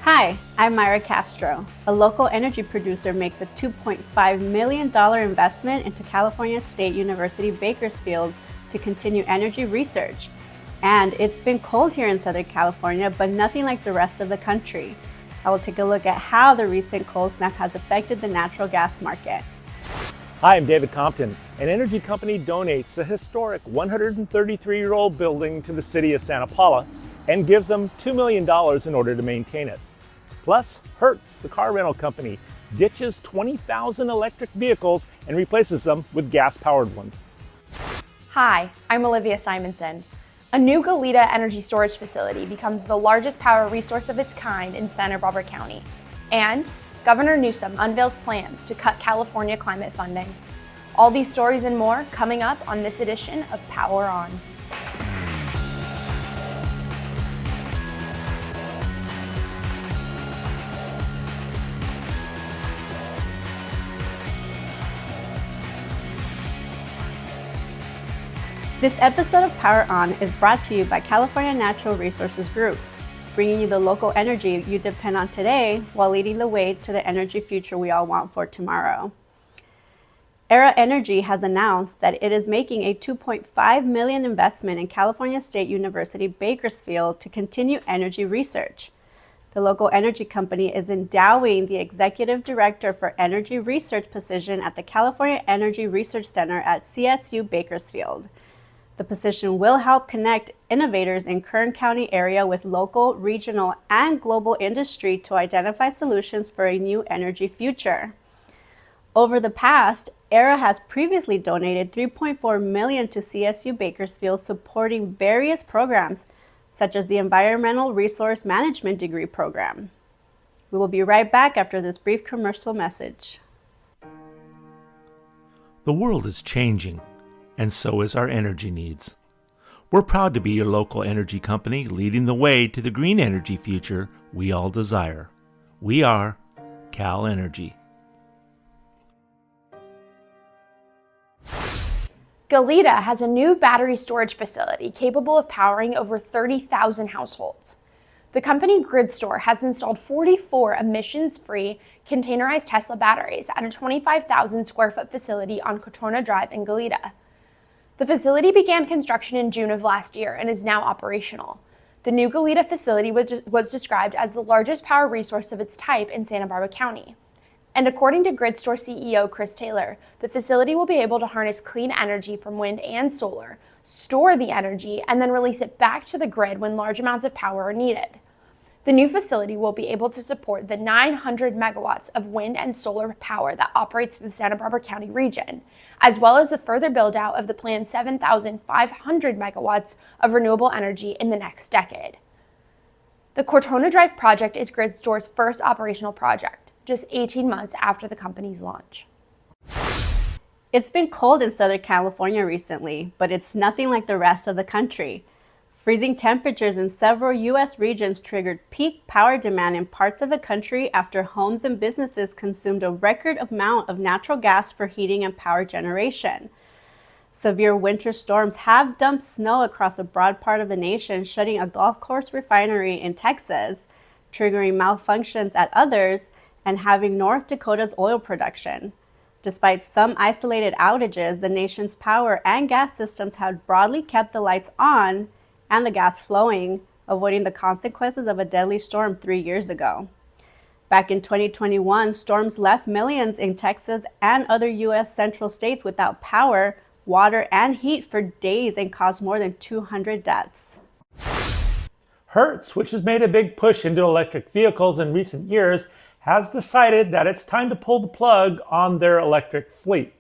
Hi, I'm Myra Castro. A local energy producer makes a $2.5 million investment into California State University Bakersfield to continue energy research. And it's been cold here in Southern California, but nothing like the rest of the country. I will take a look at how the recent cold snap has affected the natural gas market. Hi, I'm David Compton. An energy company donates a historic 133-year-old building to the city of Santa Paula and gives them $2 million in order to maintain it. Plus, Hertz, the car rental company, ditches 20,000 electric vehicles and replaces them with gas-powered ones. Hi, I'm Olivia Simonson. A new Goleta energy storage facility becomes the largest power resource of its kind in Santa Barbara County. And Governor Newsom unveils plans to cut California climate funding. All these stories and more coming up on this edition of Power On. This episode of Power On is brought to you by California Natural Resources Group, bringing you the local energy you depend on today while leading the way to the energy future we all want for tomorrow. Era Energy has announced that it is making a $2.5 million investment in California State University Bakersfield to continue energy research. The local energy company is endowing the Executive Director for Energy Research position at the California Energy Research Center at CSU Bakersfield. The position will help connect innovators in Kern County area with local, regional, and global industry to identify solutions for a new energy future. Over the past, ERA has previously donated $3.4 million to CSU Bakersfield supporting various programs, such as the Environmental Resource Management degree program. We will be right back after this brief commercial message. The world is changing, and so is our energy needs. We're proud to be your local energy company leading the way to the green energy future we all desire. We are Cal Energy. Goleta has a new battery storage facility capable of powering over 30,000 households. The company GridStore has installed 44 emissions-free containerized Tesla batteries at a 25,000 square foot facility on Cortona Drive in Goleta. The facility began construction in June of last year and is now operational. The new Goleta facility was described as the largest power resource of its type in Santa Barbara County. And according to GridStore CEO Chris Taylor, the facility will be able to harness clean energy from wind and solar, store the energy, and then release it back to the grid when large amounts of power are needed. The new facility will be able to support the 900 megawatts of wind and solar power that operates through the Santa Barbara County region, as well as the further build out of the planned 7,500 megawatts of renewable energy in the next decade. The Cortona Drive project is GridStore's first operational project, just 18 months after the company's launch. It's been cold in Southern California recently, but it's nothing like the rest of the country. Freezing temperatures in several U.S. regions triggered peak power demand in parts of the country after homes and businesses consumed a record amount of natural gas for heating and power generation. Severe winter storms have dumped snow across a broad part of the nation, shutting a golf course refinery in Texas, triggering malfunctions at others, and having North Dakota's oil production. Despite some isolated outages, the nation's power and gas systems have broadly kept the lights on and the gas flowing, avoiding the consequences of a deadly storm 3 years ago. Back in 2021, storms left millions in Texas and other U.S. central states without power, water, and heat for days and caused more than 200 deaths. Hertz, which has made a big push into electric vehicles in recent years, has decided that it's time to pull the plug on their electric fleet.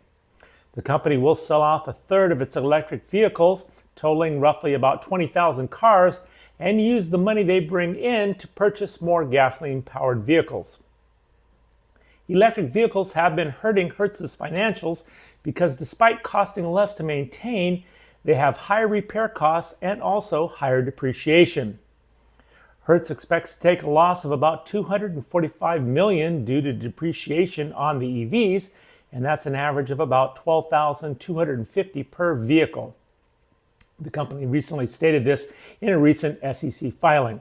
The company will sell off a third of its electric vehicles, totaling roughly about 20,000 cars, and use the money they bring in to purchase more gasoline-powered vehicles. Electric vehicles have been hurting Hertz's financials because despite costing less to maintain, they have higher repair costs and also higher depreciation. Hertz expects to take a loss of about $245 million due to depreciation on the EVs, and that's an average of about $12,250 per vehicle. The company recently stated this in a recent SEC filing.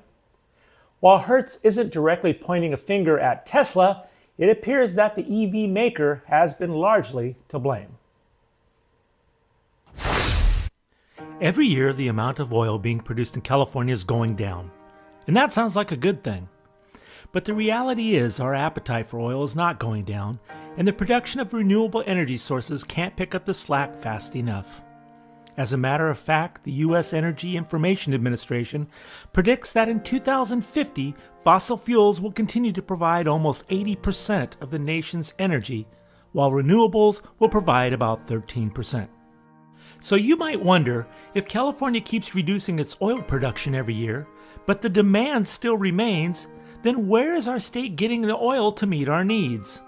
While Hertz isn't directly pointing a finger at Tesla, it appears that the EV maker has been largely to blame. Every year, the amount of oil being produced in California is going down. And that sounds like a good thing. But the reality is our appetite for oil is not going down, and the production of renewable energy sources can't pick up the slack fast enough. As a matter of fact, the U.S. Energy Information Administration predicts that in 2050, fossil fuels will continue to provide almost 80% of the nation's energy, while renewables will provide about 13%. So you might wonder, if California keeps reducing its oil production every year, but the demand still remains, then where is our state getting the oil to meet our needs?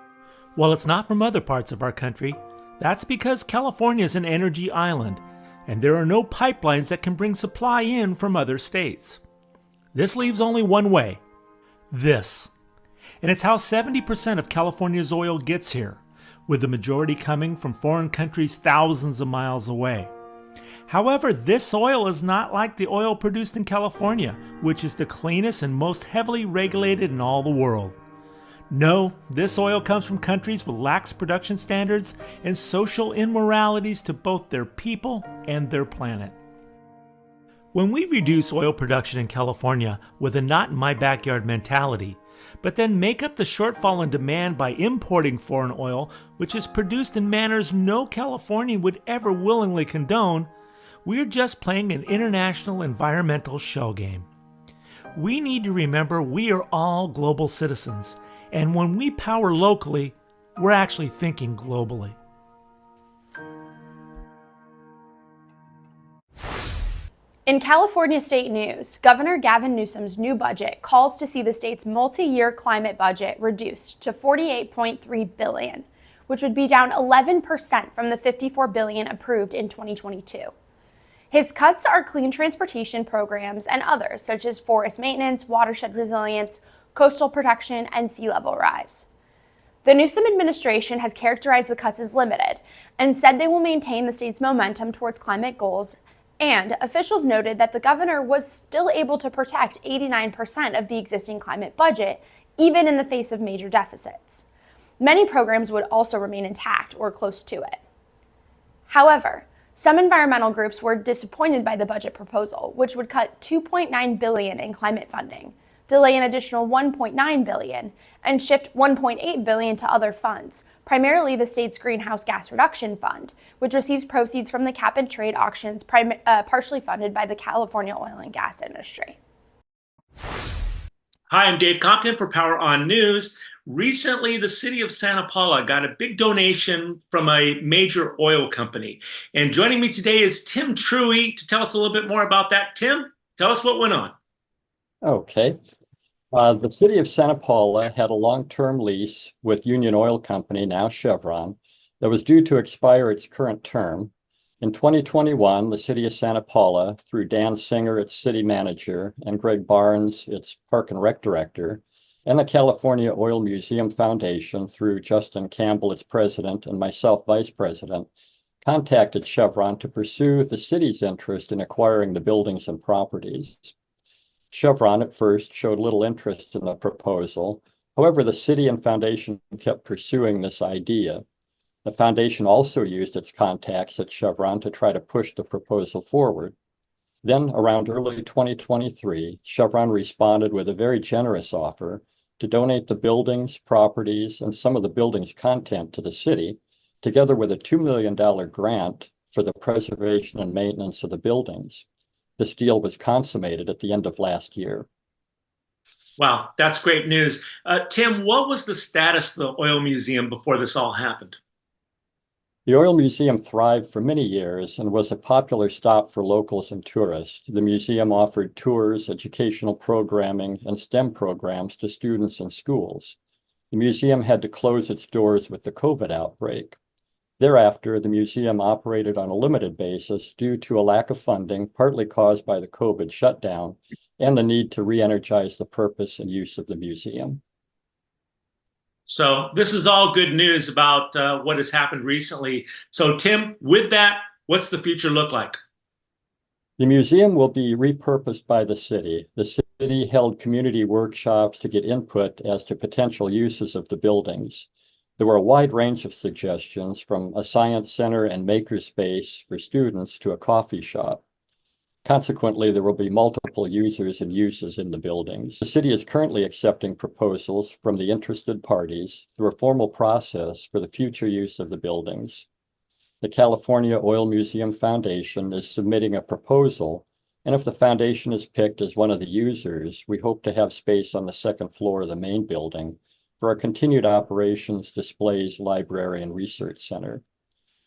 Well, it's not from other parts of our country. That's because California is an energy island, and there are no pipelines that can bring supply in from other states. This leaves only one way: this. And it's how 70% of California's oil gets here, with the majority coming from foreign countries thousands of miles away. However, this oil is not like the oil produced in California, which is the cleanest and most heavily regulated in all the world. No, this oil comes from countries with lax production standards and social immoralities to both their people and their planet. When we reduce oil production in California with a not-in-my-backyard mentality, but then make up the shortfall in demand by importing foreign oil, which is produced in manners no Californian would ever willingly condone, we're just playing an international environmental shell game. We need to remember we are all global citizens, and when we power locally, we're actually thinking globally. In California state news, Governor Gavin Newsom's new budget calls to see the state's multi-year climate budget reduced to $48.3 billion, which would be down 11% from the $54 billion approved in 2022. His cuts are clean transportation programs and others, such as forest maintenance, watershed resilience, coastal protection, and sea level rise. The Newsom administration has characterized the cuts as limited and said they will maintain the state's momentum towards climate goals, and officials noted that the governor was still able to protect 89% of the existing climate budget, even in the face of major deficits. Many programs would also remain intact or close to it. However, some environmental groups were disappointed by the budget proposal, which would cut $2.9 billion in climate funding, delay an additional $1.9 billion, and shift $1.8 billion to other funds, primarily the state's Greenhouse Gas Reduction Fund, which receives proceeds from the cap and trade auctions partially funded by the California oil and gas industry. Hi, I'm Dave Compton for Power On News. Recently, the city of Santa Paula got a big donation from a major oil company. And joining me today is Tim Truey to tell us a little bit more about that. Tim, tell us what went on. Okay. The city of Santa Paula had a long-term lease with Union Oil Company, now Chevron, that was due to expire its current term. In 2021, the city of Santa Paula, through Dan Singer, its city manager, and Greg Barnes, its park and rec director, and the California Oil Museum Foundation, through Justin Campbell, its president, and myself, vice president, contacted Chevron to pursue the city's interest in acquiring the buildings and properties. Chevron at first showed little interest in the proposal. However, the city and foundation kept pursuing this idea. The foundation also used its contacts at Chevron to try to push the proposal forward. Then, around early 2023, Chevron responded with a very generous offer to donate the buildings, properties, and some of the building's content to the city, together with a $2 million grant for the preservation and maintenance of the buildings. This deal was consummated at the end of last year. Wow, that's great news. Tim, what was the status of the oil museum before this all happened? The Oil Museum thrived for many years and was a popular stop for locals and tourists. The museum offered tours, educational programming, and STEM programs to students and schools. The museum had to close its doors with the COVID outbreak. Thereafter, the museum operated on a limited basis due to a lack of funding, partly caused by the COVID shutdown, and the need to re-energize the purpose and use of the museum. So this is all good news about what has happened recently. So Tim, with that, what's the future look like? The museum will be repurposed by the city. The city held community workshops to get input as to potential uses of the buildings. There were a wide range of suggestions, from a science center and makerspace for students to a coffee shop. Consequently, there will be multiple users and uses in the buildings. The city is currently accepting proposals from the interested parties through a formal process for the future use of the buildings. The California Oil Museum Foundation is submitting a proposal, and if the foundation is picked as one of the users, we hope to have space on the second floor of the main building for our continued operations, displays, library, and research center.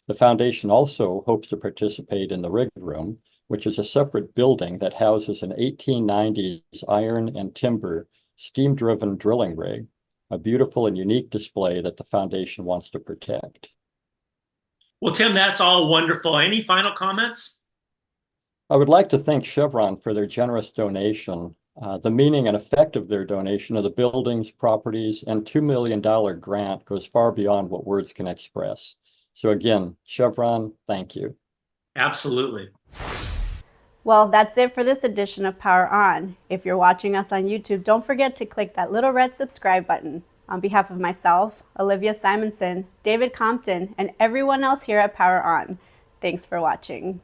The foundation also hopes to participate in the rig room, which is a separate building that houses an 1890s iron and timber steam-driven drilling rig, a beautiful and unique display that the foundation wants to protect. Well, Tim, that's all wonderful. Any final comments? I would like to thank Chevron for their generous donation. The meaning and effect of their donation of the buildings, properties, and $2 million grant goes far beyond what words can express. So again, Chevron, thank you. Absolutely. Well, that's it for this edition of Power On. If you're watching us on YouTube, don't forget to click that little red subscribe button. On behalf of myself, Olivia Simonson, David Compton, and everyone else here at Power On, thanks for watching.